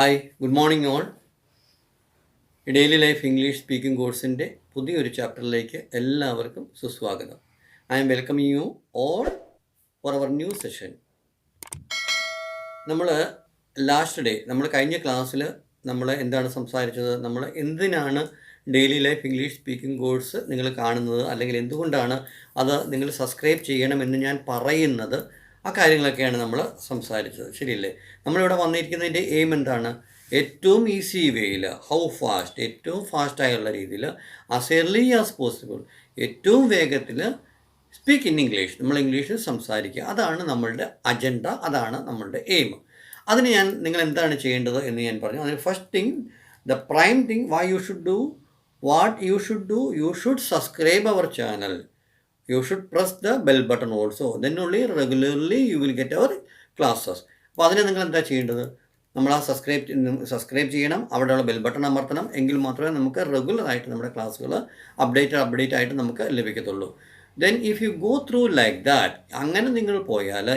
Hi good morning all. Daily life English speaking കോഴ്സിൻ്റെ പുതിയൊരു ചാപ്റ്ററിലേക്ക് എല്ലാവർക്കും സുസ്വാഗതം. I'm welcoming you all for our new session. നമ്മൾ നമ്മൾ കഴിഞ്ഞ ക്ലാസ്സിൽ നമ്മൾ എന്താണ് സംസാരിച്ചത്, നമ്മൾ എന്തിനാണ് daily life English speaking course നിങ്ങൾ കാണുന്നത്, അല്ലെങ്കിൽ എന്തുകൊണ്ടാണ് അത് നിങ്ങൾ സബ്സ്ക്രൈബ് ചെയ്യണമെന്ന് ഞാൻ പറയുന്നത്, ആ കാര്യങ്ങളൊക്കെയാണ് നമ്മൾ സംസാരിച്ചത്. ശരിയല്ലേ? നമ്മളിവിടെ വന്നിരിക്കുന്നതിൻ്റെ എയിം എന്താണ്? ഏറ്റവും ഈസി വേയിൽ, ഏറ്റവും ഫാസ്റ്റായുള്ള രീതിയിൽ, ആസ് എർലി ആസ് പോസിബിൾ, ഏറ്റവും വേഗത്തിൽ സ്പീക്ക് ഇൻ ഇംഗ്ലീഷ്, നമ്മൾ ഇംഗ്ലീഷിൽ സംസാരിക്കുക. അതാണ് നമ്മളുടെ അജണ്ട, അതാണ് നമ്മളുടെ എയിം. അതിന് നിങ്ങൾ എന്താണ് ചെയ്യേണ്ടത് എന്ന് ഞാൻ പറഞ്ഞു. അതിന് first thing, the prime thing, what you should subscribe our channel. You should press the bell button also. Then only regularly you will get our classes. അപ്പോൾ അതിന് നിങ്ങൾ എന്താ ചെയ്യേണ്ടത്? നമ്മൾ ആ സബ്സ്ക്രൈബ് ചെയ്യണം, അവിടെയുള്ള ബെൽ ബട്ടൺ അമർത്തണം. എങ്കിൽ മാത്രമേ നമുക്ക് റെഗുലറായിട്ട് നമ്മുടെ ക്ലാസ്സുകൾ അപ്ഡേറ്റ് ആയിട്ട് നമുക്ക് ലഭിക്കത്തുള്ളൂ. Then if you go through like that, അങ്ങനെ നിങ്ങൾ പോയാൽ,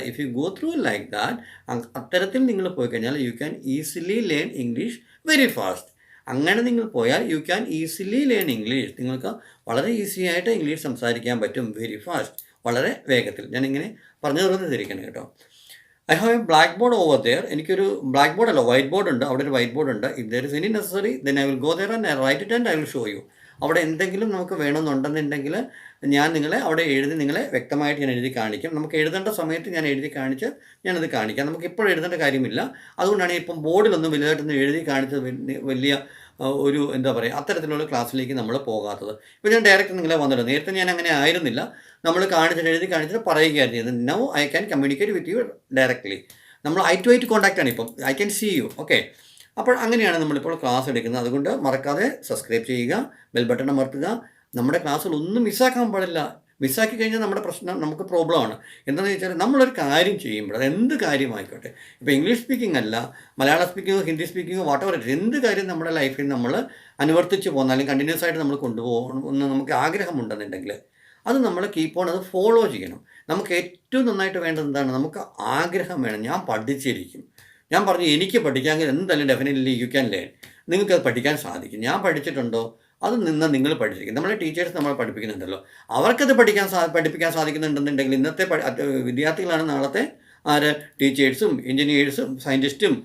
അത്തരത്തിൽ നിങ്ങൾ പോയി കഴിഞ്ഞാൽ you can easily learn English very fast. അങ്ങനെ നിങ്ങൾ പോയാൽ you can easily learn English. നിങ്ങൾക്ക് വളരെ ഈസി ആയിട്ട് ഇംഗ്ലീഷ് സംസാരിക്കാൻ പറ്റും, വെരി ഫാസ്റ്റ്, വളരെ വേഗത്തിൽ. ഞാനിങ്ങനെ പറഞ്ഞു തന്നിരിക്കണം കേട്ടോ. I have a black board over there. എനിക്കൊരു ബ്ലാക്ക് ബോർഡ് അല്ല, വൈറ്റ് ബോർഡ് ഉണ്ട്. അവിടെ ഒരു വൈറ്റ് ബോർഡ് ഉണ്ട്. If there is any necessary then I will go there and write it and I will show you. അവിടെ എന്തെങ്കിലും നമുക്ക് വേണമെന്നുണ്ടെന്നുണ്ടെങ്കിൽ ഞാൻ അവിടെ നിങ്ങളെ വ്യക്തമായിട്ട് ഞാൻ എഴുതി കാണിക്കും. നമുക്ക് എഴുതേണ്ട സമയത്ത് ഞാൻ എഴുതി കാണിച്ച് ഞാനത് കാണിക്കാം. നമുക്ക് ഇപ്പോൾ എഴുതേണ്ട കാര്യമില്ല. അതുകൊണ്ടാണ് ഇപ്പം ബോർഡിലൊന്നും വലുതായിട്ടൊന്നും എഴുതി കാണിച്ചത് വലിയ ഒരു അത്തരത്തിലുള്ള ക്ലാസ്സിലേക്ക് നമ്മൾ പോകാത്തത്. ഇപ്പോൾ ഞാൻ ഡയറക്റ്റ് നിങ്ങളെ വന്നിട്ട്, നേരത്തെ ഞാൻ അങ്ങനെ ആയിരുന്നില്ല. നമ്മൾ എഴുതി കാണിച്ചിട്ട് പറയുകയായിരുന്നു ചെയ്തത്. Now I can communicate with you directly. നമ്മൾ ഐ ടു കോൺടാക്റ്റാണ് ഇപ്പം. I can see you. Okay, അപ്പോൾ അങ്ങനെയാണ് നമ്മളിപ്പോൾ ക്ലാസ് എടുക്കുന്നത്. അതുകൊണ്ട് മറക്കാതെ സബ്സ്ക്രൈബ് ചെയ്യുക, ബെൽ ബട്ടൺ അമർത്തുക. നമ്മുടെ ക്ലാസ്സുകൾ ഒന്നും മിസ്സാക്കാൻ പാടില്ല. മിസ്സാക്കി കഴിഞ്ഞാൽ നമുക്ക് പ്രോബ്ലമാണ്. എന്താണെന്ന് വെച്ചാൽ നമ്മളൊരു കാര്യം ചെയ്യുമ്പോൾ, അത് എന്ത് കാര്യമായിക്കോട്ടെ, ഇപ്പോൾ ഇംഗ്ലീഷ് സ്പീക്കിംഗ് അല്ല, മലയാളം സ്പീക്കിങ്ങോ ഹിന്ദി സ്പീക്കിങ്ങോ വാട്ടെവർ, എന്ത് കാര്യം നമ്മുടെ ലൈഫിൽ നമ്മൾ അനുവർത്തിച്ച് പോകുന്ന, അല്ലെങ്കിൽ കണ്ടിന്യൂസ് ആയിട്ട് നമ്മൾ കൊണ്ടുപോകണമെന്ന് നമുക്ക് ആഗ്രഹമുണ്ടെന്നുണ്ടെങ്കിൽ അത് നമ്മൾ അത് ഫോളോ ചെയ്യണം. നമുക്ക് ഏറ്റവും നന്നായിട്ട് വേണ്ടത് എന്താണ്? നമുക്ക് ആഗ്രഹം വേണം. ഞാൻ പഠിച്ചിരിക്കും, ഞാൻ പറഞ്ഞു എനിക്ക് പഠിക്കാമെങ്കിൽ എന്തായാലും ഡെഫിനറ്റ്ലി യു ക്യാൻ ലേൺ. നിങ്ങൾക്കത് പഠിക്കാൻ സാധിക്കും. ഞാൻ പഠിച്ചിട്ടുണ്ടോ? അത് നിങ്ങൾ പഠിച്ചിരിക്കും. നമ്മളെ ടീച്ചേഴ്സ് നമ്മളെ പഠിപ്പിക്കുന്നുണ്ടല്ലോ, അവർക്കത് പഠിപ്പിക്കാൻ സാധിക്കുന്നുണ്ടെന്നുണ്ടെങ്കിൽ ഇന്നത്തെ വിദ്യാർത്ഥികളാണ് നാളത്തെ ടീച്ചേഴ്സും എൻജിനീയേഴ്സും സയൻറ്റിസ്റ്റും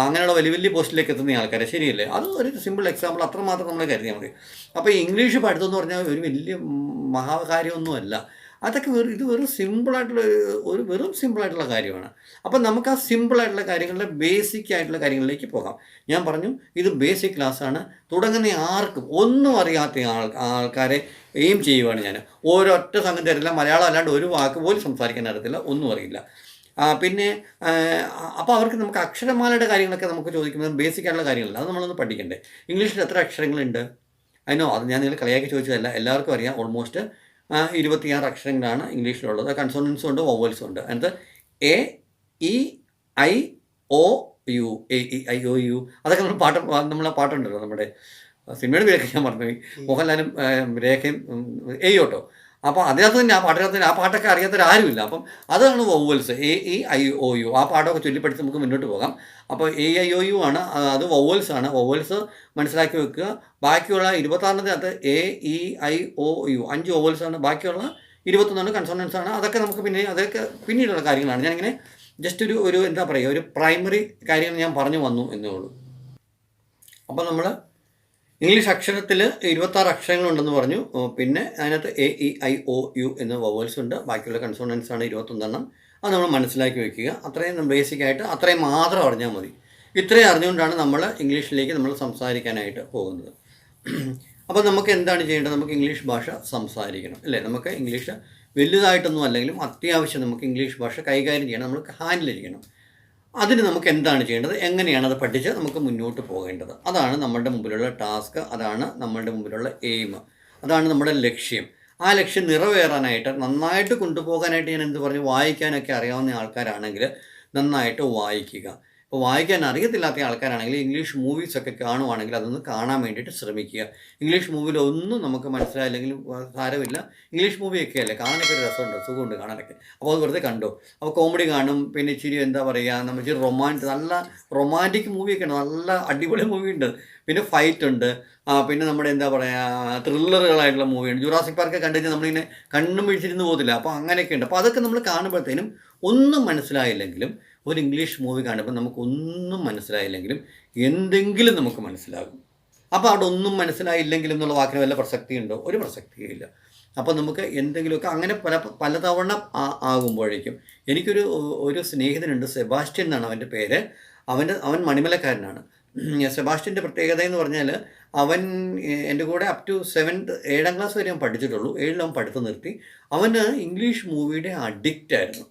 അങ്ങനെയുള്ള വലിയ വലിയ പോസ്റ്റിലേക്ക് എത്തുന്ന ആൾക്കാരെ. ശരിയല്ലേ? അത് ഒരു സിമ്പിൾ എക്സാമ്പിൾ, അത്രമാത്രം നമ്മൾ കരുതിയാൽ മതി. അപ്പോൾ ഇംഗ്ലീഷ് പഠിത്തം എന്ന് പറഞ്ഞാൽ ഒരു വലിയ മഹാകാര്യമൊന്നുമല്ല. അതൊക്കെ വെറും സിമ്പിളായിട്ടുള്ള കാര്യമാണ്. അപ്പം നമുക്ക് ആ സിമ്പിളായിട്ടുള്ള കാര്യങ്ങളുടെ ബേസിക് ആയിട്ടുള്ള കാര്യങ്ങളിലേക്ക് പോകാം. ഞാൻ പറഞ്ഞു, ഇത് ബേസിക് ക്ലാസ്സാണ്. തുടങ്ങുന്ന ആർക്കും ഒന്നും അറിയാത്ത ആൾക്കാരെ എയിം ചെയ്യുവാണ് ഞാൻ. ഒരൊറ്റ സംഗതി അറിയില്ല, മലയാളം അല്ലാണ്ട് ഒരു വാക്ക് പോലും സംസാരിക്കാൻ അറിയത്തില്ല, ഒന്നും അറിയില്ല. പിന്നെ അപ്പോൾ നമുക്ക് അക്ഷരമാലയുടെ കാര്യങ്ങളൊക്കെ നമുക്ക് ചോദിക്കുന്നത് ബേസിക് ആയിട്ടുള്ള കാര്യങ്ങളല്ല, അത് നമ്മളൊന്ന് പഠിക്കണ്ടേ. ഇംഗ്ലീഷിൽ എത്ര അക്ഷരങ്ങളുണ്ട്? അതിനോ അത് ഞാൻ നിങ്ങൾ കളിയാക്കി ചോദിച്ചതല്ല, എല്ലാവർക്കും അറിയാം. ഓൾമോസ്റ്റ് 26 അക്ഷരങ്ങളാണ് ഇംഗ്ലീഷിലുള്ളത്. കൺസോണൻസും ഉണ്ട്, വവൽസും ഉണ്ട്. എന്നിട്ട് A E I O U, അതൊക്കെ നമ്മൾ പാട്ടുണ്ടല്ലോ, നമ്മുടെ സിനിമയുടെ പേരൊക്കെ ഞാൻ മറന്നുപോയി. മോഹൻലാലും രേഖയും എയ്യോട്ടോ. അപ്പോൾ അതിനകത്ത് തന്നെ ആ പാട്ടൊക്കെ അറിയാത്തവരാരുമില്ല. അപ്പം അതാണ് vowels, A E I O U. ആ പാട്ടൊക്കെ ചൊല്ലിപ്പടിച്ച് നമുക്ക് മുന്നോട്ട് പോകാം. അപ്പോൾ എ ഐ ഒ യു ആണ്, അത് വവൽസാണ്. വവൽസ് മനസ്സിലാക്കി വെക്കുക. ബാക്കിയുള്ള 26 A E I O U 5 വവൽസാണ്. ബാക്കിയുള്ള 21 കൺസോണൻസ് ആണ്. അതൊക്കെ പിന്നീടുള്ള കാര്യങ്ങളാണ്. ഞാനിങ്ങനെ ജസ്റ്റ് ഒരു ഒരു പ്രൈമറി കാര്യങ്ങൾ ഞാൻ പറഞ്ഞു വന്നു എന്നേ ഉള്ളൂ. അപ്പോൾ നമ്മൾ ഇംഗ്ലീഷ് അക്ഷരത്തിൽ 26 അക്ഷരങ്ങളുണ്ടെന്ന് പറഞ്ഞു. പിന്നെ അതിനകത്ത് A E I O U എന്ന വവൽസ് ഉണ്ട്. ബാക്കിയുള്ള കൺസോണൻസ് ആണ് 21. അത് നമ്മൾ മനസ്സിലാക്കി വയ്ക്കുക. അത്രയും ബേസിക്കായിട്ട് അത്രയും മാത്രം അറിഞ്ഞാൽ മതി. ഇത്രയും അറിഞ്ഞുകൊണ്ടാണ് നമ്മൾ ഇംഗ്ലീഷിലേക്ക് നമ്മൾ സംസാരിക്കാനായിട്ട് പോകുന്നത്. അപ്പോൾ നമുക്ക് എന്താണ് ചെയ്യേണ്ടത്? നമുക്ക് ഇംഗ്ലീഷ് ഭാഷ സംസാരിക്കണം, അല്ലേ? നമുക്ക് ഇംഗ്ലീഷ് വലുതായിട്ടൊന്നും അല്ലെങ്കിലും അത്യാവശ്യം നമുക്ക് ഇംഗ്ലീഷ് ഭാഷ കൈകാര്യം ചെയ്യണം, നമുക്ക് ഹാൻഡിൽ ചെയ്യണം. അതിന് നമുക്ക് എന്താണ് ചെയ്യേണ്ടത്? എങ്ങനെയാണ് അത് പഠിച്ച് നമുക്ക് മുന്നോട്ട് പോകേണ്ടത്? അതാണ് നമ്മളുടെ മുമ്പിലുള്ള ടാസ്ക്, അതാണ് നമ്മളുടെ മുമ്പിലുള്ള എയിം, അതാണ് നമ്മുടെ ലക്ഷ്യം. ആ ലക്ഷ്യം നിറവേറാനായിട്ട്, നന്നായിട്ട് കൊണ്ടുപോകാനായിട്ട് ഞാൻ വായിക്കാനൊക്കെ അറിയാവുന്ന ആൾക്കാരാണെങ്കിൽ നന്നായിട്ട് വായിക്കുക. അപ്പോൾ വായിക്കാൻ അറിയത്തില്ലാത്ത ആൾക്കാരാണെങ്കിൽ ഇംഗ്ലീഷ് മൂവീസൊക്കെ കാണുവാണെങ്കിൽ അതൊന്ന് കാണാൻ വേണ്ടിയിട്ട് ശ്രമിക്കുക. ഇംഗ്ലീഷ് മൂവിയിലൊന്നും നമുക്ക് മനസ്സിലായില്ലെങ്കിലും സാരമില്ല. ഇംഗ്ലീഷ് മൂവിയൊക്കെ അല്ലേ, കാണാനൊക്കെ ഒരു രസമുണ്ട്, സുഖമുണ്ട് കാണാനൊക്കെ. അപ്പോൾ അത് വെറുതെ കണ്ടോ. അപ്പോൾ കോമഡി കാണും, പിന്നെ ഇച്ചിരി എന്താ പറയുക, നമ്മൾ ഇച്ചിരി നല്ല റൊമാൻറ്റിക് മൂവിയൊക്കെ ഉണ്ട്, നല്ല അടിപൊളി മൂവിയുണ്ട്. പിന്നെ ഫൈറ്റ് ഉണ്ട്, പിന്നെ നമ്മുടെ എന്താ പറയുക, ത്രില്ലറുകളായിട്ടുള്ള മൂവിയുണ്ട്. ജുറാസിക് പാർക്ക് കണ്ടു കഴിഞ്ഞാൽ നമ്മളിങ്ങനെ കണ്ണും പിടിച്ചിരുന്ന് പോകത്തില്ല. അപ്പോൾ അങ്ങനെയൊക്കെ ഉണ്ട്. അപ്പോൾ അതൊക്കെ നമ്മൾ കാണുമ്പോഴത്തേനും ഒന്നും മനസ്സിലായില്ലെങ്കിലും, ഒരു ഇംഗ്ലീഷ് മൂവി കാണുമ്പോൾ നമുക്കൊന്നും മനസ്സിലായില്ലെങ്കിലും എന്തെങ്കിലും നമുക്ക് മനസ്സിലാകും. അപ്പോൾ അവിടെ ഒന്നും മനസ്സിലായില്ലെങ്കിലും എന്നുള്ള വാക്കിന് വല്ല പ്രസക്തിയുണ്ടോ? ഒരു പ്രസക്തിയില്ല. അപ്പോൾ നമുക്ക് എന്തെങ്കിലുമൊക്കെ അങ്ങനെ പലതവണ ആകുമ്പോഴേക്കും ഒരു സ്നേഹിതനുണ്ട്, സെബാസ്റ്റ്യൻ എന്നാണ് അവൻ്റെ പേര്. അവൻ മണിമലക്കാരനാണ്. സെബാസ്റ്റ്യൻ്റെ പ്രത്യേകത എന്ന് പറഞ്ഞാൽ അവൻ എൻ്റെ കൂടെ അപ് ടു 7th ക്ലാസ് വരെ അവൻ പഠിച്ചിട്ടുള്ളൂ. 7ൽ അവൻ പഠിത്തം നിർത്തി. അവന് ഇംഗ്ലീഷ് മൂവിയുടെ അഡിക്റ്റായിരുന്നു.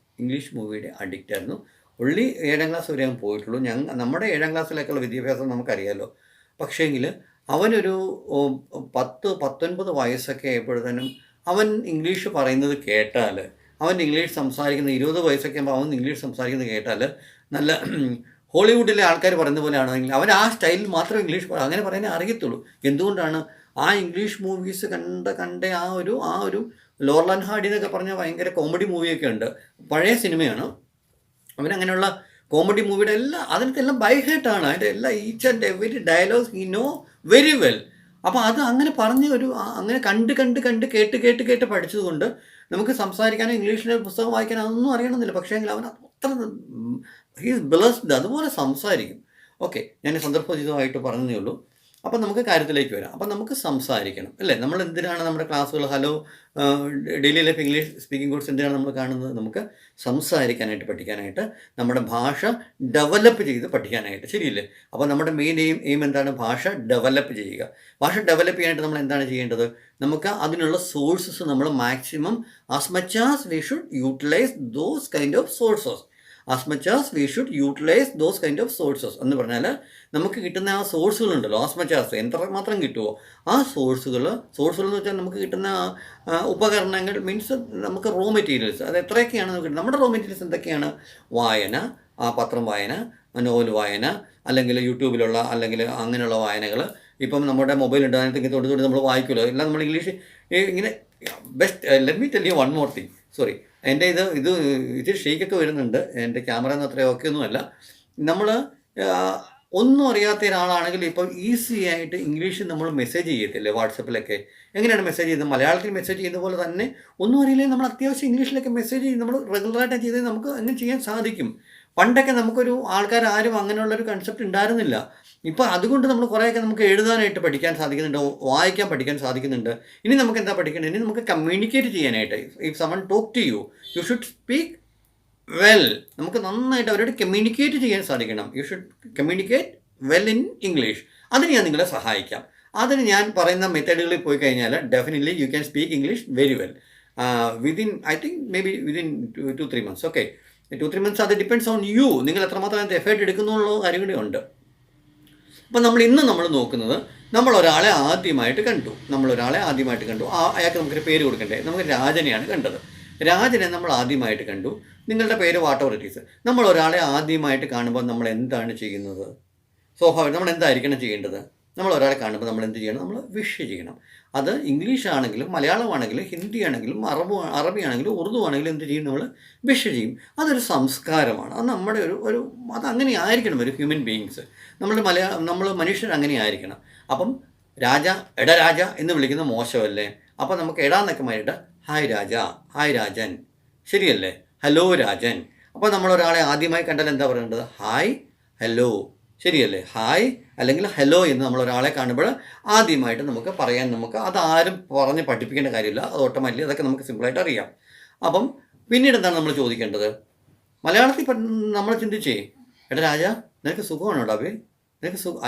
ഉള്ളി 7ാം ക്ലാസ് വരെ അവൻ പോയിട്ടുള്ളൂ. നമ്മുടെ 7ാം ക്ലാസ്സിലേക്കുള്ള വിദ്യാഭ്യാസം നമുക്കറിയാമല്ലോ. പക്ഷേങ്കിൽ അവനൊരു 10-19 വയസ്സൊക്കെ ആയപ്പോഴത്തേനും അവൻ ഇംഗ്ലീഷ് പറയുന്നത് കേട്ടാൽ, അവൻ ഇംഗ്ലീഷ് സംസാരിക്കുന്ന 20 വയസ്സൊക്കെ ആകുമ്പോൾ അവൻ ഇംഗ്ലീഷ് സംസാരിക്കുന്നത് കേട്ടാൽ നല്ല ഹോളിവുഡിലെ ആൾക്കാർ പറയുന്ന പോലെയാണെങ്കിൽ അവൻ ആ സ്റ്റൈലിൽ മാത്രം ഇംഗ്ലീഷ് അങ്ങനെ പറയാനേ അറിയത്തുള്ളൂ. എന്തുകൊണ്ടാണ്? ആ ഇംഗ്ലീഷ് മൂവീസ് കണ്ട ആ ഒരു ലോർലാൻ ഹാർഡി എന്നൊക്കെ പറഞ്ഞാൽ ഭയങ്കര കോമഡി മൂവിയൊക്കെ ഉണ്ട്, പഴയ സിനിമയാണ്. അവനങ്ങനെയുള്ള കോമഡി മൂവിയുടെ അതിനകത്തെല്ലാം ബൈ ഹേർട്ടാണ്. അതിൻ്റെ each and every dialogues he know very well. അപ്പോൾ അത് അങ്ങനെ പറഞ്ഞ് അങ്ങനെ കണ്ട് കേട്ട് പഠിച്ചതുകൊണ്ട് നമുക്ക് സംസാരിക്കാനോ ഇംഗ്ലീഷിലെ പുസ്തകം വായിക്കാനോ അതൊന്നും അറിയണമെന്നില്ല. പക്ഷേ എങ്കിൽ അവൻ അത്ര ഹീസ് ബ്ലെസ്ഡ്, അതുപോലെ സംസാരിക്കും. ഓക്കെ, ഞാൻ സന്ദർഭോചിതമായിട്ട് പറഞ്ഞതേ ഉള്ളൂ. അപ്പം നമുക്ക് കാര്യത്തിലേക്ക് വരാം. അപ്പം നമുക്ക് സംസാരിക്കണം അല്ലേ? നമ്മൾ എന്തിനാണ് നമ്മുടെ ക്ലാസ്സുകൾ daily life English speaking course എന്തിനാണ് നമ്മൾ കാണുന്നത്? നമുക്ക് സംസാരിക്കാനായിട്ട്, പഠിക്കാനായിട്ട്, നമ്മുടെ ഭാഷ ഡെവലപ്പ് ചെയ്ത് പഠിക്കാനായിട്ട്, ശരിയല്ലേ? അപ്പോൾ നമ്മുടെ മെയിൻ എയിം എന്താണ്? ഭാഷ ഡെവലപ്പ് ചെയ്യുക. ഭാഷ ഡെവലപ്പ് ചെയ്യാനായിട്ട് നമ്മൾ എന്താണ് ചെയ്യേണ്ടത്? നമുക്ക് അതിനുള്ള സോഴ്സസ് നമ്മൾ maximum as much as we should utilise those kind of sources. എന്ന് പറഞ്ഞാൽ നമുക്ക് കിട്ടുന്ന ആ സോഴ്സുകളുണ്ടല്ലോ, എത്രമാത്രം കിട്ടുമോ ആ സോഴ്സുകൾ എന്ന് വെച്ചാൽ നമുക്ക് കിട്ടുന്ന ഉപകരണങ്ങൾ, മീൻസ് നമുക്ക് റോ മെറ്റീരിയൽസ്, അത് എത്രയൊക്കെയാണ് നമുക്ക് കിട്ടുന്നത്? നമ്മുടെ റോ മെറ്റീരിയൽസ് എന്തൊക്കെയാണ്? വായന, പത്രം വായന, നോവൽ വായന, അല്ലെങ്കിൽ യൂട്യൂബിലുള്ള അല്ലെങ്കിൽ അങ്ങനെയുള്ള വായനകൾ. ഇപ്പം നമ്മുടെ മൊബൈൽ ഉണ്ട്, അതിനകത്ത് തൊട്ട് നമ്മൾ വായിക്കുമല്ലോ, എല്ലാം നമ്മൾ ഇംഗ്ലീഷ് ഇങ്ങനെ best. Let me tell you one more thing. Sorry, എൻ്റെ ഇച്ചിരി ഷെയ്ക്കൊക്കെ വരുന്നുണ്ട്. എൻ്റെ ക്യാമറ ഒന്നും അത്ര ഓക്കെ ഒന്നുമല്ല. നമ്മൾ ഒന്നും അറിയാത്ത ഒരാളാണെങ്കിൽ ഇപ്പം ഈസി ആയിട്ട് ഇംഗ്ലീഷിൽ നമ്മൾ മെസ്സേജ് ചെയ്യത്തില്ലേ വാട്സപ്പിലൊക്കെ? എങ്ങനെയാണ് മെസ്സേജ് ചെയ്യുന്നത്? മലയാളത്തിൽ മെസ്സേജ് ചെയ്യുന്ന പോലെ തന്നെ ഒന്നും അറിയില്ലെങ്കിൽ നമ്മൾ അത്യാവശ്യം ഇംഗ്ലീഷിലൊക്കെ മെസ്സേജ് ചെയ്ത് നമ്മൾ റെഗുലറായിട്ട് ചെയ്താൽ നമുക്ക് അങ്ങനെ ചെയ്യാൻ സാധിക്കും. പണ്ടൊക്കെ നമുക്കൊരു ആൾക്കാരും അങ്ങനെയുള്ളൊരു കൺസെപ്റ്റ് ഉണ്ടായിരുന്നില്ല. ഇപ്പോൾ അതുകൊണ്ട് നമ്മൾ കുറേയൊക്കെ നമുക്ക് എഴുതാനായിട്ട് പഠിക്കാൻ സാധിക്കുന്നുണ്ട്, വായിക്കാൻ പഠിക്കാൻ സാധിക്കുന്നുണ്ട്. ഇനി നമുക്ക് എന്താ പഠിക്കേണ്ടത്? ഇനി നമുക്ക് കമ്മ്യൂണിക്കേറ്റ് ചെയ്യാനായിട്ട്, if someone talk to you should speak well. നമുക്ക് നന്നായിട്ട് അവരോട് കമ്മ്യൂണിക്കേറ്റ് ചെയ്യാൻ സാധിക്കണം. You should communicate well in English. അതിന് ഞാൻ നിങ്ങളെ സഹായിക്കാം. അതിന് ഞാൻ പറയുന്ന മെത്തേഡുകളിൽ പോയി കഴിഞ്ഞാൽ definitely you can speak English very well within, I think may be within 2-3 months. Okay, 2-3 months, അത് ഡിപ്പെൻഡ്സ് ഓൺ യു. നിങ്ങൾ എത്രമാത്രം അതിൻ്റെ എഫേർട്ട് എടുക്കുന്നുള്ള കാര്യം കൂടി ഉണ്ട്. അപ്പം നമ്മൾ നോക്കുന്നത്, നമ്മൾ ഒരാളെ ആദ്യമായിട്ട് കണ്ടു. അയാൾക്ക് നമുക്കൊരു പേര് കൊടുക്കണ്ടേ? നമുക്ക് രാജനെയാണ് കണ്ടത്. രാജനെ നമ്മൾ ആദ്യമായിട്ട് കണ്ടു. നിങ്ങളുടെ പേര് വാട്ട് എവർ ഇറ്റ് ഈസ്. നമ്മൾ ഒരാളെ ആദ്യമായിട്ട് കാണുമ്പോൾ നമ്മൾ എന്താണ് ചെയ്യുന്നത്? സ്വാഭാവികം നമ്മൾ എന്തായിരിക്കണം ചെയ്യേണ്ടത്? നമ്മൾ ഒരാളെ കാണുമ്പോൾ നമ്മൾ എന്ത് ചെയ്യണം? നമ്മൾ വിഷ് ചെയ്യണം. അത് ഇംഗ്ലീഷ് ആണെങ്കിലും മലയാളമാണെങ്കിലും ഹിന്ദി ആണെങ്കിലും അറബി ആണെങ്കിലും ഉറുദു ആണെങ്കിലും എന്ത് ചെയ്യും? നമ്മൾ വിഷ് ചെയ്യും. അതൊരു സംസ്കാരമാണ്. അത് നമ്മുടെ അതങ്ങനെ ആയിരിക്കണം ഒരു ഹ്യൂമൻ ബീയിങ്സ്. നമ്മൾ മനുഷ്യർ അങ്ങനെ ആയിരിക്കണം. അപ്പം എട രാജ എന്ന് വിളിക്കുന്നത് മോശമല്ലേ? അപ്പം നമുക്ക് എടാന്നൊക്കെ മാറിയിട്ട് ഹായ് രാജ, ഹായ് രാജൻ, ശരിയല്ലേ? ഹലോ രാജൻ. അപ്പോൾ നമ്മൾ ഒരാളെ ആദ്യമായി കണ്ടാൽ എന്താ പറയേണ്ടത്? ഹായ്, ഹലോ, ശരിയല്ലേ? ഹായ് അല്ലെങ്കിൽ ഹലോ എന്ന് നമ്മൾ ഒരാളെ കാണുമ്പോൾ ആദ്യമായിട്ട് നമുക്ക് പറയാൻ, അതാരും പറഞ്ഞ് പഠിപ്പിക്കേണ്ട കാര്യമില്ല. അത് ഓട്ടോമാറ്റിക്കലി അതൊക്കെ നമുക്ക് സിമ്പിളായിട്ട് അറിയാം. അപ്പം പിന്നീട് എന്താണ് നമ്മൾ ചോദിക്കേണ്ടത്? മലയാളത്തിൽ നമ്മൾ ചിന്തിച്ചേ, എടാ രാജ, നിനക്ക് സുഖമാണോ ഡാബേ?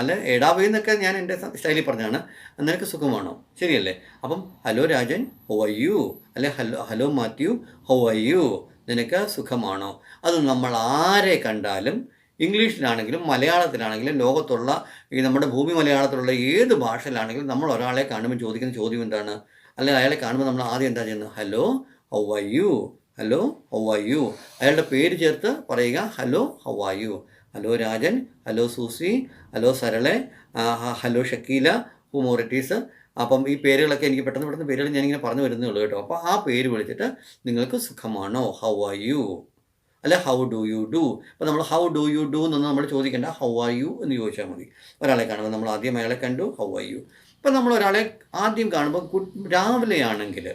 അല്ല എടാബേ എന്നൊക്കെ ഞാൻ എൻ്റെ സ്റ്റൈലിൽ പറഞ്ഞാണ്. നിനക്ക് സുഖമാണോ? ശരിയല്ലേ? അപ്പം hello Rajan, how are you? അല്ലെ hello Mathew, how are you? നിനക്ക് സുഖമാണോ? അത് നമ്മൾ ആരെ കണ്ടാലും, ഇംഗ്ലീഷിലാണെങ്കിലും മലയാളത്തിലാണെങ്കിലും ലോകത്തുള്ള നമ്മുടെ ഭൂമി മലയാളത്തിലുള്ള ഏത് ഭാഷയിലാണെങ്കിലും നമ്മൾ ഒരാളെ കാണുമ്പോൾ ചോദിക്കുന്ന ചോദ്യം എന്താണ്? അല്ലെങ്കിൽ അയാളെ കാണുമ്പോൾ നമ്മൾ ആദ്യം എന്താ ചെയ്യുന്നത്? Hello, how are you? Hello, how are you? അയാളുടെ പേര് ചേർത്ത് പറയുക, hello, how are you? Hello Rajan, hello Susie, hello സരളെ, ഹലോ ഷക്കീല, ഹുമോറിറ്റീസ്. അപ്പം ഈ പേരുകളൊക്കെ എനിക്ക് പെട്ടെന്ന് പേരുകൾ ഞാനിങ്ങനെ പറഞ്ഞു വരുന്നേ ഉള്ളൂ കേട്ടോ. അപ്പോൾ ആ പേര് വിളിച്ചിട്ട് നിങ്ങൾക്ക് സുഖമാണോ, ഹൗ ആർ യു, അല്ല ഹൗ ഡു യു ഡു. അപ്പോൾ നമ്മൾ ഹൗ ഡു യു ഡു എന്നൊന്നും നമ്മൾ ചോദിക്കേണ്ട, ഹൗ ആർ യു എന്ന് ചോദിച്ചാൽ മതി. ഒരാളെ കാണുമ്പോൾ നമ്മൾ ആദ്യം അയാളെ കണ്ടു, ഹൗ ആർ യു. ഇപ്പം നമ്മൾ ഒരാളെ ആദ്യം കാണുമ്പോൾ രാവിലെ ആണെങ്കിൽ,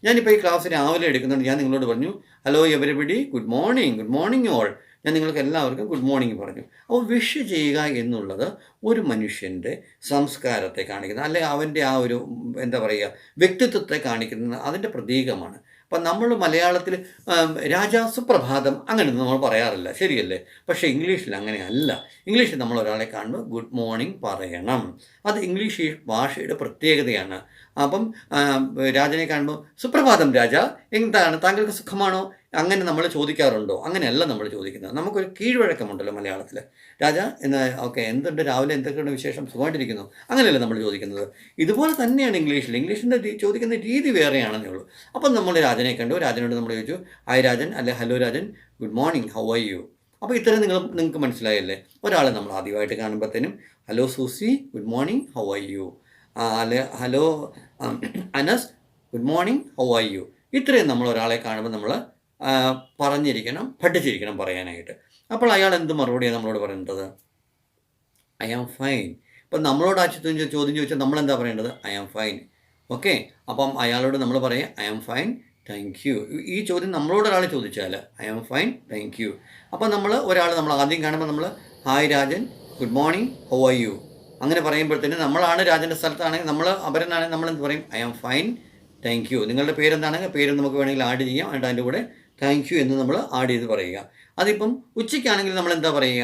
ഞാനിപ്പോൾ ഈ ക്ലാസ് രാവിലെ എടുക്കുന്നുണ്ട്, ഞാൻ നിങ്ങളോട് പറഞ്ഞു hello everybody, good morning all. ഞാൻ നിങ്ങൾക്ക് എല്ലാവർക്കും ഗുഡ് മോർണിംഗ് പറഞ്ഞു. അപ്പോൾ വിഷ് ചെയ്യുക എന്നുള്ളത് ഒരു മനുഷ്യൻ്റെ സംസ്കാരത്തെ കാണിക്കുന്ന, അല്ലെങ്കിൽ അവൻ്റെ ആ ഒരു എന്താ പറയുക വ്യക്തിത്വത്തെ കാണിക്കുന്ന അതിൻ്റെ പ്രതീകമാണ്. അപ്പം നമ്മൾ മലയാളത്തിൽ രാജാ സുപ്രഭാതം അങ്ങനെയൊന്നും നമ്മൾ പറയാറില്ല, ശരിയല്ലേ? പക്ഷേ ഇംഗ്ലീഷിൽ അങ്ങനെയല്ല. ഇംഗ്ലീഷിൽ നമ്മൾ ഒരാളെ കാണുമ്പോൾ ഗുഡ് മോർണിംഗ് പറയണം. അത് ഇംഗ്ലീഷ് ഭാഷയുടെ പ്രത്യേകതയാണ്. അപ്പം രാജനെ കാണുമ്പോൾ സുപ്രഭാതം രാജ, എന്താണ് താങ്കൾക്ക് സുഖമാണോ, അങ്ങനെ നമ്മൾ ചോദിക്കാറുണ്ടോ? അങ്ങനെയല്ല നമ്മൾ ചോദിക്കുന്നത്. നമുക്കൊരു കീഴ്വഴക്കമുണ്ടല്ലോ മലയാളത്തിൽ. രാജ എന്ന് ഓക്കെ, എന്തുണ്ട് രാവിലെ, എന്തൊക്കെയാണ് വിശേഷം, സുഖമായിട്ടിരിക്കുന്നു, അങ്ങനെയല്ല നമ്മൾ ചോദിക്കുന്നത്. ഇതുപോലെ തന്നെയാണ് ഇംഗ്ലീഷിൻ്റെ ചോദിക്കുന്ന രീതി വേറെയാണെന്നേ ഉള്ളൂ. അപ്പം നമ്മൾ രാജനെ കണ്ടു, രാജനോട് നമ്മൾ ചോദിച്ചു ഹായ് രാജൻ, അല്ലെ hello Rajan, good morning, how are you. അപ്പോൾ ഇത്രയും നിങ്ങൾക്ക് മനസ്സിലായല്ലേ? ഒരാളെ നമ്മൾ ആദ്യമായിട്ട് കാണുമ്പോഴത്തേനും hello Susie, good morning, how are you, അല്ലെ hello Anas, good morning, how are you. ഇത്രയും നമ്മൾ ഒരാളെ കാണുമ്പോൾ നമ്മൾ പറഞ്ഞിരിക്കണം, പഠിച്ചിരിക്കണം പറയാനായിട്ട്. അപ്പോൾ അയാൾ എന്ത് മറുപടിയാണ് നമ്മളോട് പറയേണ്ടത്? I am fine. ഇപ്പം നമ്മളോട് ആ ചോദ്യം ചോദിച്ചാൽ നമ്മളെന്താ പറയേണ്ടത്? I am fine. ഓക്കെ, അപ്പം അയാളോട് നമ്മൾ പറയാം I am fine, thank you. ഈ ചോദ്യം നമ്മളോട് ഒരാൾ ചോദിച്ചാൽ I am fine, thank you. അപ്പോൾ നമ്മൾ ആദ്യം കാണുമ്പോൾ നമ്മൾ hi Rajan, good morning, how are you, അങ്ങനെ പറയുമ്പോഴത്തേന് നമ്മളാണ് രാജൻ്റെ സ്ഥലത്താണെങ്കിൽ അവരെന്നാണെങ്കിൽ നമ്മളെന്ത് പറയും? I am fine, thank you. നിങ്ങളുടെ പേരെന്താണെങ്കിൽ പേര് നമുക്ക് വേണമെങ്കിൽ ആഡ് ചെയ്യാം, എന്നിട്ട് അതിൻ്റെ കൂടെ താങ്ക് യു എന്ന് നമ്മൾ ആഡ് ചെയ്ത് പറയുക. അതിപ്പം ഉച്ചയ്ക്കാണെങ്കിൽ നമ്മൾ എന്താ പറയുക?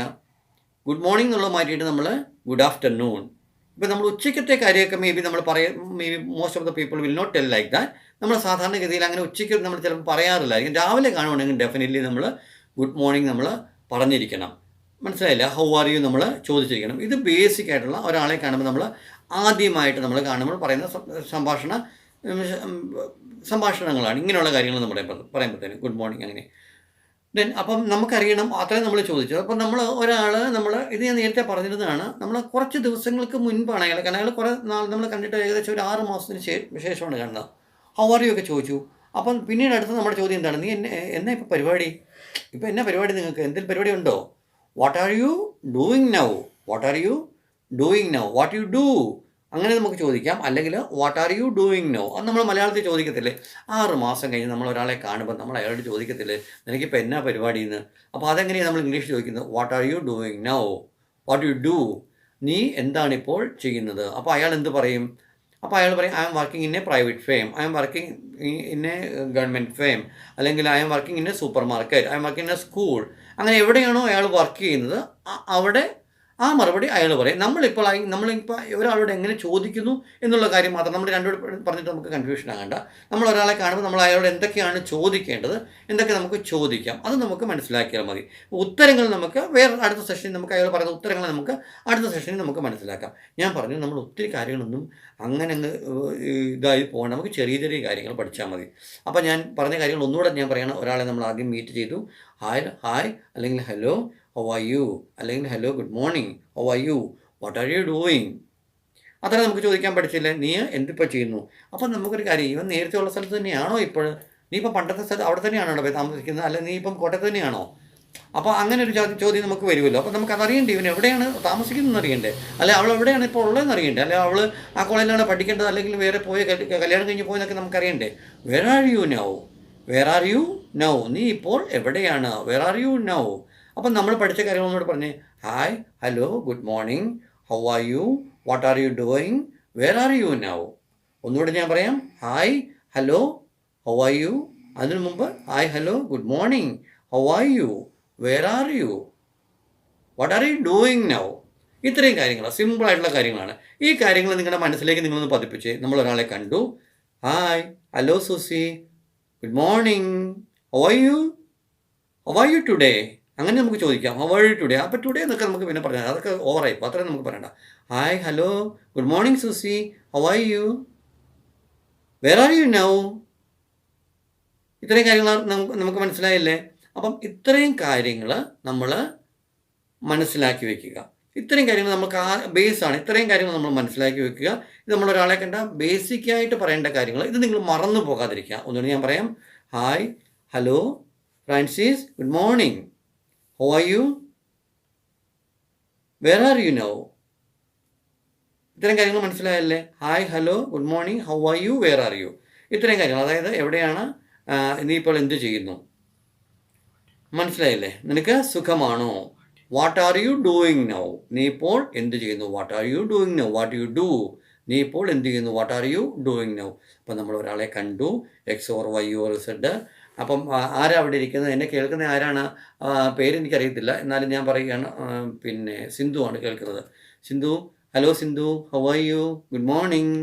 ഗുഡ് മോർണിംഗ് എന്നുള്ളത് മാറ്റിയിട്ട് നമ്മൾ ഗുഡ് ആഫ്റ്റർനൂൺ. ഇപ്പം നമ്മൾ ഉച്ചയ്ക്കത്തെ കാര്യമൊക്കെ may be most of the people will not tell like that. നമ്മൾ സാധാരണഗതിയിൽ അങ്ങനെ ഉച്ചയ്ക്ക് നമ്മൾ ചിലപ്പോൾ പറയാറില്ലായിരിക്കും. രാവിലെ കാണുവാണെങ്കിൽ ഡെഫിനറ്റ്ലി നമ്മൾ ഗുഡ് മോർണിംഗ് നമ്മൾ പറഞ്ഞിരിക്കണം. മനസ്സിലായില്ല? ഹൗ ആർ യു നമ്മൾ ചോദിച്ചിരിക്കണം. ഇത് ബേസിക് ആയിട്ടുള്ള ഒരാളെ കാണുമ്പോൾ നമ്മൾ ആദ്യമായിട്ട് നമ്മൾ കാണുമ്പോൾ പറയുന്ന സംഭാഷണങ്ങളാണ്. ഇങ്ങനെയുള്ള കാര്യങ്ങൾ നമ്മൾ പറയുമ്പോഴത്തേന് ഗുഡ് മോർണിംഗ് അങ്ങനെ. അപ്പം നമുക്കറിയണം, അത്രയും നമ്മൾ ചോദിച്ചു. അപ്പം ഇത് ഞാൻ നേരത്തെ പറഞ്ഞിരുന്നതാണ്, നമ്മൾ കുറച്ച് ദിവസങ്ങൾക്ക് മുൻപാണ് കാരണം അയാൾ കുറേ നാൾ നമ്മൾ കണ്ടിട്ട് ഏകദേശം ഒരു 6 മാസത്തിന് ശേഷമാണ് കാണുന്നത്. ഹൗ ആർ യു ഒക്കെ ചോദിച്ചു. അപ്പം പിന്നീട് അടുത്ത നമ്മുടെ ചോദ്യം എന്താണ്? നീ എന്നാ ഇപ്പോൾ പരിപാടി? ഇപ്പോൾ എന്നാ പരിപാടി? നിങ്ങൾക്ക് എന്തെങ്കിലും പരിപാടി ഉണ്ടോ? What are you doing now? What you do? അങ്ങനെ നമുക്ക് ചോദിക്കാം. അല്ലെങ്കിൽ what are you doing now? അത് നമ്മൾ മലയാളത്തിൽ ചോദിക്കത്തില്ലേ? 6 മാസം കഴിഞ്ഞ് നമ്മൾ ഒരാളെ കാണുമ്പോൾ നമ്മൾ അയാളോട് ചോദിക്കത്തില്ലേ നിനക്കിപ്പോൾ എന്നാ പരിപാടി എന്ന്? അപ്പോൾ അതെങ്ങനെയാണ് നമ്മൾ ഇംഗ്ലീഷ് ചോദിക്കുന്നത്? What are you doing now? What you do? നീ എന്താണിപ്പോൾ ചെയ്യുന്നത്? അപ്പോൾ അയാൾ എന്ത് പറയും? അപ്പോൾ അയാൾ പറയും I am working in a private firm, I am working in a government firm, അല്ലെങ്കിൽ I am working in a supermarket, I am working in a school. അങ്ങനെ എവിടെയാണോ അയാൾ വർക്ക് ചെയ്യുന്നത് അവിടെ ആ മറുപടി അയാൾ പറയും. നമ്മളിപ്പോൾ ഒരാളോട് എങ്ങനെ ചോദിക്കുന്നു എന്നുള്ള കാര്യം മാത്രം നമ്മൾ രണ്ടുപേരും പറഞ്ഞിട്ട് നമുക്ക് കൺഫ്യൂഷൻ ആകണ്ട. നമ്മൾ ഒരാളെ കാണുമ്പോൾ നമ്മൾ അയാളോട് എന്തൊക്കെയാണ് ചോദിക്കേണ്ടത്, എന്തൊക്കെ നമുക്ക് ചോദിക്കാം, അത് നമുക്ക് മനസ്സിലാക്കിയാൽ മതി. ഉത്തരങ്ങൾ നമുക്ക് അടുത്ത സെഷനിൽ നമുക്ക് അയാൾ പറയുന്ന ഉത്തരങ്ങൾ നമുക്ക് അടുത്ത സെഷനിൽ നമുക്ക് മനസ്സിലാക്കാം. ഞാൻ പറഞ്ഞു നമ്മൾ ഒത്തിരി കാര്യങ്ങളൊന്നും അങ്ങനെ ഇതായി പോകണം. നമുക്ക് ചെറിയ ചെറിയ കാര്യങ്ങൾ പഠിച്ചാൽ മതി. അപ്പോൾ ഞാൻ പറഞ്ഞ കാര്യങ്ങൾ ഒന്നുകൂടെ ഞാൻ പറയണം. ഒരാളെ നമ്മൾ ആദ്യം മീറ്റ് ചെയ്തു, ഹായ് അല്ലെങ്കിൽ ഹലോ, ഹൗ ആർ യു, അല്ലെങ്കിൽ hello good morning, how are you, what are you doing. അത്ര നമുക്ക് ചോദിക്കാൻ പഠിച്ചില്ലേ? നീ എന്തിപ്പോൾ ചെയ്യുന്നു? അപ്പം നമുക്കൊരു കാര്യം, ഇവൻ നേരത്തെ ഉള്ള സ്ഥലത്ത് തന്നെയാണോ ഇപ്പോൾ? നീ ഇപ്പം പണ്ടത്തെ സ്ഥലത്ത് അവിടെ തന്നെയാണോ താമസിക്കുന്നത്? അല്ല നീ ഇപ്പം കോട്ടയത്ത് തന്നെയാണോ? അപ്പോൾ അങ്ങനെ ഒരു ചോദ്യം നമുക്ക് വരുമല്ലോ. അപ്പോൾ നമുക്ക് അതറിയണ്ടേ, ഇവൻ എവിടെയാണ് താമസിക്കുന്നതെന്ന് അറിയണ്ടേ, അല്ലെ അവൾ എവിടെയാണ് ഇപ്പോൾ ഉള്ളതെന്ന് അറിയണ്ടേ, അല്ലെ അവൾ ആ കോളേജിലാണ് പഠിക്കേണ്ടത്, അല്ലെങ്കിൽ വേറെ കല്യാണം കഴിഞ്ഞ് പോയെന്നൊക്കെ നമുക്കറിയണ്ടേ. Where are you now? നീ ഇപ്പോൾ എവിടെയാണ്? Where are you now? അപ്പം നമ്മൾ പഠിച്ച കാര്യങ്ങളോട് പറഞ്ഞേ, hi, hello, good morning, how are you, what are you doing, where are you now? ഒന്നുകൂടെ ഞാൻ പറയാം, hi, hello, how are you. അതിനു മുമ്പ് hi, hello, good morning, how are you, where are you, what are you doing now. ഇത്രയും കാര്യങ്ങളാണ്, സിമ്പിളായിട്ടുള്ള കാര്യങ്ങളാണ്. ഈ കാര്യങ്ങൾ നിങ്ങളുടെ മനസ്സിലേക്ക് നിങ്ങളൊന്ന് പതിപ്പിച്ച്, നമ്മൾ ഒരാളെ കണ്ടു, hi, hello Susie, good morning, how are you today, അങ്ങനെ നമുക്ക് ചോദിക്കാം. How are you today? അപ്പോൾ ടുഡേ എന്നൊക്കെ നമുക്ക് പിന്നെ പറയാം, അതൊക്കെ ഓവറായിപ്പോൾ, അത്രയും നമുക്ക് പറയണ്ട. Hi, hello, good morning Susie, how are you, where are you now? ഇത്രയും കാര്യങ്ങൾ നമുക്ക് മനസ്സിലായില്ലേ? അപ്പം ഇത്രയും കാര്യങ്ങൾ നമ്മൾ മനസ്സിലാക്കി വെക്കുക. ഇത്രയും കാര്യങ്ങൾ നമുക്ക് ആ ബേസാണ്. ഇത്രയും കാര്യങ്ങൾ നമ്മൾ മനസ്സിലാക്കി വെക്കുക. ഇത് നമ്മൾ ഒരാളെ കണ്ട ബേസിക്കായിട്ട് പറയേണ്ട കാര്യങ്ങൾ. ഇത് നിങ്ങൾ മറന്നു പോകാതിരിക്കുക. ഒന്നുകൂടി ഞാൻ പറയാം. Hi, hello, Francis, good morning, how are you, where are you now. ഇത്തരം കാര്യങ്ങൾ മനസ്സിലായല്ലേ? Hi, hello, good morning, how are you, where are you. ഇത്രയും കാര്യങ്ങൾ, അതായത് എവിടെയാണ്, നീ ഇപ്പോൾ എന്ത് ചെയ്യുന്നു, മനസ്സിലായില്ലേ? നിനക്ക് സുഖമാണോ, what are you doing now, നീ ഇപ്പോൾ എന്ത് ചെയ്യുന്നു, what are you doing now, what you do, നീ ഇപ്പോൾ എന്ത് ചെയ്യുന്നു, what are you doing now. അപ്പം നമ്മൾ ഒരാളെ കണ്ടു, X or Y or Z. അപ്പം ആരാ അവിടെ ഇരിക്കുന്നത്, എന്നെ കേൾക്കുന്ന ആരാണ്, പേരെനിക്കറിയത്തില്ല, എന്നാലും ഞാൻ പറയുകയാണ്, പിന്നെ സിന്ധു ആണ് കേൾക്കുന്നത്. Sindhu, hello Sindhu, how are you, good morning,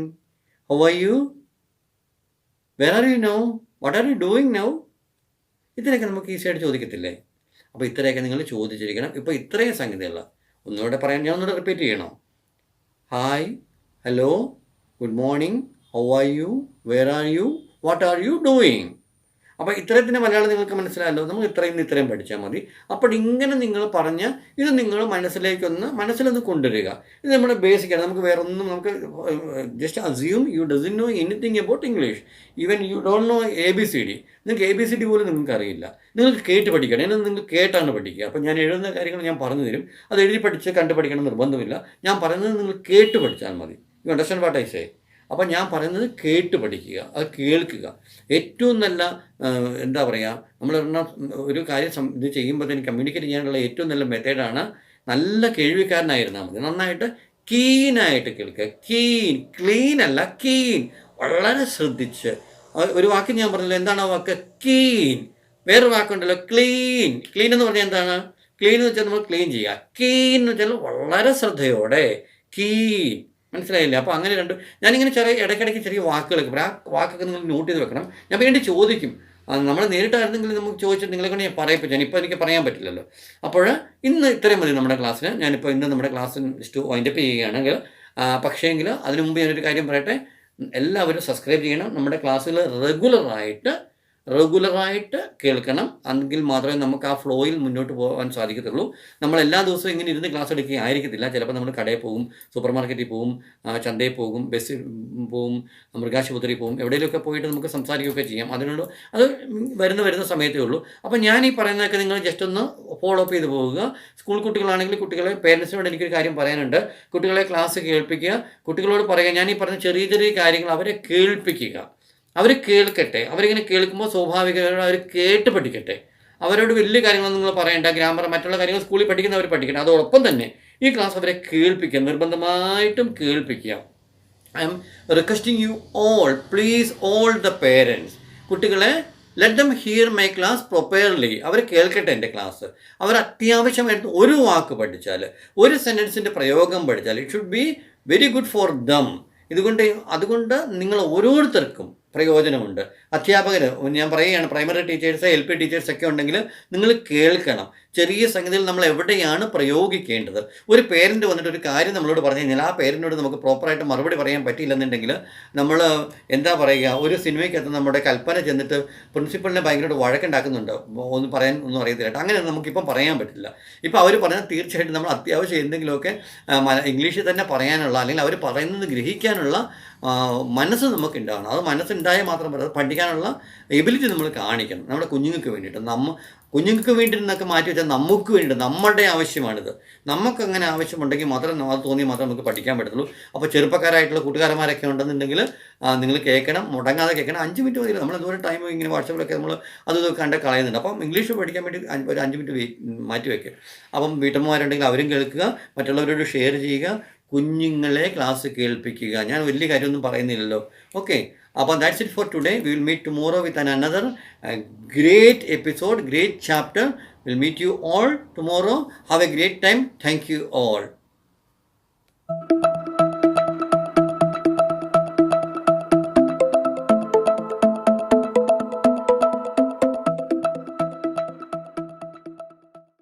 how are you, where are you now, what are you doing now. ഇതിനൊക്കെ നമുക്ക് ഈസിയായിട്ട് ചോദിക്കത്തില്ലേ? അപ്പോൾ ഇത്രയൊക്കെ നിങ്ങൾ ചോദിച്ചിരിക്കണം. ഇപ്പോൾ ഇത്രയും സംഗതിയുള്ള ഒന്നുകൂടെ പറയാൻ, ഞാൻ ഒന്നുകൂടെ റിപ്പീറ്റ് ചെയ്യണോ? Hi, hello, good morning, how are you, where are you, what are you doing. അപ്പോൾ ഇത്തരത്തിൻ്റെ മലയാളം നിങ്ങൾക്ക് മനസ്സിലായല്ലോ. നമ്മൾ ഇത്രയും പഠിച്ചാൽ മതി. അപ്പോൾ ഇങ്ങനെ നിങ്ങൾ പറഞ്ഞ് ഇത് നിങ്ങൾ മനസ്സിലൊന്ന് കൊണ്ടുവരിക. ഇത് നമ്മുടെ ബേസിക്കാണ്. നമുക്ക് വേറെ ഒന്നും, നമുക്ക് just assume you doesn't know anything about English. Even you don't know ABCD. നിങ്ങൾക്ക് ABCD പോലും നിങ്ങൾക്ക് അറിയില്ല. നിങ്ങൾക്ക് കേട്ട് പഠിക്കണം. എന്നെ നിങ്ങൾ കേട്ടാണ് പഠിക്കുക. അപ്പോൾ ഞാൻ എഴുതുന്ന കാര്യങ്ങൾ ഞാൻ പറഞ്ഞു തരും. അത് എഴുതി പഠിച്ച് കണ്ട് പഠിക്കണം നിർബന്ധമില്ല. ഞാൻ പറയുന്നത് നിങ്ങൾ കേട്ട് പഠിച്ചാൽ മതി. You understand what I say? അപ്പം ഞാൻ പറയുന്നത് കേട്ട് പഠിക്കുക, അത് കേൾക്കുക. ഏറ്റവും നല്ല എന്താ പറയുക, നമ്മൾ ഒരു കാര്യം ഇത് ചെയ്യുമ്പോഴത്തേന് കമ്മ്യൂണിക്കേറ്റ് ചെയ്യാനുള്ള ഏറ്റവും നല്ല മെത്തേഡാണ് നല്ല കേൾവിക്കാരനായിരുന്നാൽ മതി. നന്നായിട്ട് കീനായിട്ട് കേൾക്കുക. ക്ലീൻ അല്ല, കീൻ. വളരെ ശ്രദ്ധിച്ച്. ഒരു വാക്ക് ഞാൻ പറഞ്ഞല്ലോ, എന്താണ് ആ വാക്ക്? കീൻ. വേറൊരു വാക്കുണ്ടല്ലോ, ക്ലീൻ. ക്ലീൻ എന്ന് പറഞ്ഞാൽ എന്താണ്? ക്ലീൻ എന്ന് വെച്ചാൽ നമ്മൾ ക്ലീൻ ചെയ്യുക. കീൻ എന്ന് വെച്ചാൽ വളരെ ശ്രദ്ധയോടെ, കീൻ. മനസ്സിലായില്ലേ? അപ്പോൾ അങ്ങനെ ഞാനിങ്ങനെ ഇടയ്ക്കിടയ്ക്ക് ചെറിയ വാക്കുകളൊക്കെ പറയും. ആ വാക്കൊക്കെ നിങ്ങൾ നോട്ട് ചെയ്ത് വെക്കണം. ഞാൻ വേണ്ടി ചോദിക്കും. നമ്മൾ നേരിട്ടായിരുന്നെങ്കിൽ നമുക്ക് ചോദിച്ചിട്ട് നിങ്ങളെ കൊണ്ട് ഞാൻ പറയിപ്പിച്ചു. ഇപ്പോൾ എനിക്ക് പറയാൻ പറ്റില്ലല്ലോ. അപ്പോൾ ഇന്ന് ഇത്രയും മതി നമ്മുടെ ക്ലാസ്സിന്. ഞാനിപ്പോൾ ഇന്ന് നമ്മുടെ ക്ലാസ് വൈൻഡപ്പ് ചെയ്യുകയാണെങ്കിൽ, പക്ഷേങ്കിൽ അതിനു മുമ്പ് ഞാനൊരു കാര്യം പറയട്ടെ. എല്ലാവരും സബ്സ്ക്രൈബ് ചെയ്യണം. നമ്മുടെ ക്ലാസ്സുകൾ റെഗുലറായിട്ട് കേൾക്കണം. എങ്കിൽ മാത്രമേ നമുക്ക് ആ ഫ്ലോയിൽ മുന്നോട്ട് പോകാൻ സാധിക്കത്തുള്ളൂ. നമ്മൾ എല്ലാ ദിവസവും ഇങ്ങനെ ഇരുന്ന് ക്ലാസ് എടുക്കുക ആയിരിക്കത്തില്ല. ചിലപ്പോൾ നമ്മൾ കടയിൽ പോകും, സൂപ്പർ മാർക്കറ്റിൽ പോകും, ചന്തയിൽ പോകും, ബസ്സിൽ പോകും, മൃഗാശുപത്രിയിൽ പോകും, എവിടെയെങ്കിലുമൊക്കെ പോയിട്ട് നമുക്ക് സംസാരിക്കുകയൊക്കെ ചെയ്യാം. അത് വരുന്ന സമയത്തേ ഉള്ളൂ. അപ്പോൾ ഞാൻ ഈ പറയുന്നതൊക്കെ നിങ്ങൾ ജസ്റ്റ് ഒന്ന് ഫോളോ അപ്പ് ചെയ്ത് പോവുക. സ്കൂൾ കുട്ടികളാണെങ്കിൽ കുട്ടികളെ പേരൻസിനോട് എനിക്കൊരു കാര്യം പറയാനുണ്ട്. കുട്ടികളെ ക്ലാസ് കേൾപ്പിക്കുക. കുട്ടികളോട് പറയുക, ഞാൻ ഈ പറഞ്ഞ ചെറിയ ചെറിയ കാര്യങ്ങൾ അവരെ കേൾപ്പിക്കുക. അവർ കേൾക്കട്ടെ. അവരിങ്ങനെ കേൾക്കുമ്പോൾ സ്വാഭാവികമായിട്ട് അവർ കേട്ട് പഠിക്കട്ടെ. അവരോട് വലിയ കാര്യങ്ങളൊന്നും നിങ്ങൾ പറയേണ്ട. ഗ്രാമർ, മറ്റുള്ള കാര്യങ്ങൾ സ്കൂളിൽ പഠിക്കുന്നവർ പഠിക്കട്ടെ. അതോടൊപ്പം തന്നെ ഈ ക്ലാസ് അവരെ കേൾപ്പിക്കുക, നിർബന്ധമായിട്ടും കേൾപ്പിക്കുക. I am requesting you all, please all the parents, കുട്ടികളെ let them hear my class properly. അവർ കേൾക്കട്ടെ എൻ്റെ ക്ലാസ്. അവർ അത്യാവശ്യമായിട്ട് ഒരു വാക്ക് പഠിച്ചാൽ, ഒരു സെൻറ്റൻസിൻ്റെ പ്രയോഗം പഠിച്ചാൽ it should be very good for them. അതുകൊണ്ട് നിങ്ങൾ ഓരോരുത്തർക്കും പ്രയോജനമുണ്ട്. അധ്യാപകർ, ഞാൻ പറയുകയാണ്, പ്രൈമറി ടീച്ചേഴ്സ്, LP ടീച്ചേഴ്സൊക്കെ ഉണ്ടെങ്കിൽ നിങ്ങൾ കേൾക്കണം. ചെറിയ സംഗതികൾ നമ്മൾ എവിടെയാണ് പ്രയോഗിക്കേണ്ടത്. ഒരു പേരൻ്റ് വന്നിട്ട് ഒരു കാര്യം നമ്മളോട് പറഞ്ഞു കഴിഞ്ഞാൽ ആ പേരൻറ്റിനോട് നമുക്ക് പ്രോപ്പറായിട്ട് മറുപടി പറയാൻ പറ്റിയില്ലെന്നുണ്ടെങ്കിൽ നമ്മൾ എന്താ പറയുക, ഒരു സിനിമയ്ക്കകത്ത് നമ്മുടെ കൽപ്പന ചെന്നിട്ട് പ്രിൻസിപ്പളിനെ ഭയങ്കരമായിട്ട് വഴക്കുണ്ടാക്കുന്നുണ്ട്, ഒന്നും അറിയത്തില്ല. അങ്ങനെ നമുക്കിപ്പം പറയാൻ പറ്റില്ല. ഇപ്പോൾ അവർ പറഞ്ഞാൽ തീർച്ചയായിട്ടും നമ്മൾ അത്യാവശ്യം എന്തെങ്കിലുമൊക്കെ ഇംഗ്ലീഷിൽ തന്നെ പറയാനുള്ള, അല്ലെങ്കിൽ അവർ പറയുന്നത് ഗ്രഹിക്കാനുള്ള മനസ്സ് നമുക്ക് ഉണ്ടാകണം. അത് മനസ്സുണ്ടായാൽ മാത്രം അത് പഠിക്കാനുള്ള എബിലിറ്റി നമ്മൾ കാണിക്കണം. നമ്മുടെ കുഞ്ഞുങ്ങൾക്ക് വേണ്ടിയിട്ട്, കുഞ്ഞുങ്ങൾക്ക് വേണ്ടി എന്നൊക്കെ മാറ്റി വെച്ചാൽ നമുക്ക് വേണ്ടിയിട്ട്, നമ്മളുടെ ആവശ്യമാണിത്. നമുക്കങ്ങനെ ആവശ്യമുണ്ടെങ്കിൽ മാത്രം, അത് തോന്നിയാൽ മാത്രം നമുക്ക് പഠിക്കാൻ പറ്റത്തുള്ളൂ. അപ്പോൾ ചെറുപ്പക്കാരായിട്ടുള്ള കൂട്ടുകാരന്മാരൊക്കെ ഉണ്ടെന്നുണ്ടെങ്കിൽ നിങ്ങൾ കേൾക്കണം, മുടങ്ങാതെ കേൾക്കണം. 5 മിനിറ്റ് മതിയില്ല. നമ്മൾ എന്തോരം ടൈം ഇങ്ങനെ വാട്സാപ്പിലൊക്കെ നമ്മൾ അത് കണ്ട് കളയുന്നുണ്ട്. അപ്പം ഇംഗ്ലീഷ് പഠിക്കാൻ വേണ്ടി ഒരു 5 മിനിറ്റ് മാറ്റി വയ്ക്കുക. അപ്പം വീട്ടമ്മമാരുണ്ടെങ്കിൽ അവരും കേൾക്കുക, മറ്റുള്ളവരോട് ഷെയർ ചെയ്യുക, കുഞ്ഞുങ്ങളെ ക്ലാസ് കേൾപ്പിക്കുക. ഞാൻ വലിയ കാര്യമൊന്നും പറയുന്നില്ലല്ലോ. ഓക്കെ, അപ്പോൾ that's it for today. We will meet tomorrow with another great episode, great chapter. We'll meet you all tomorrow. Have a great time. Thank you all.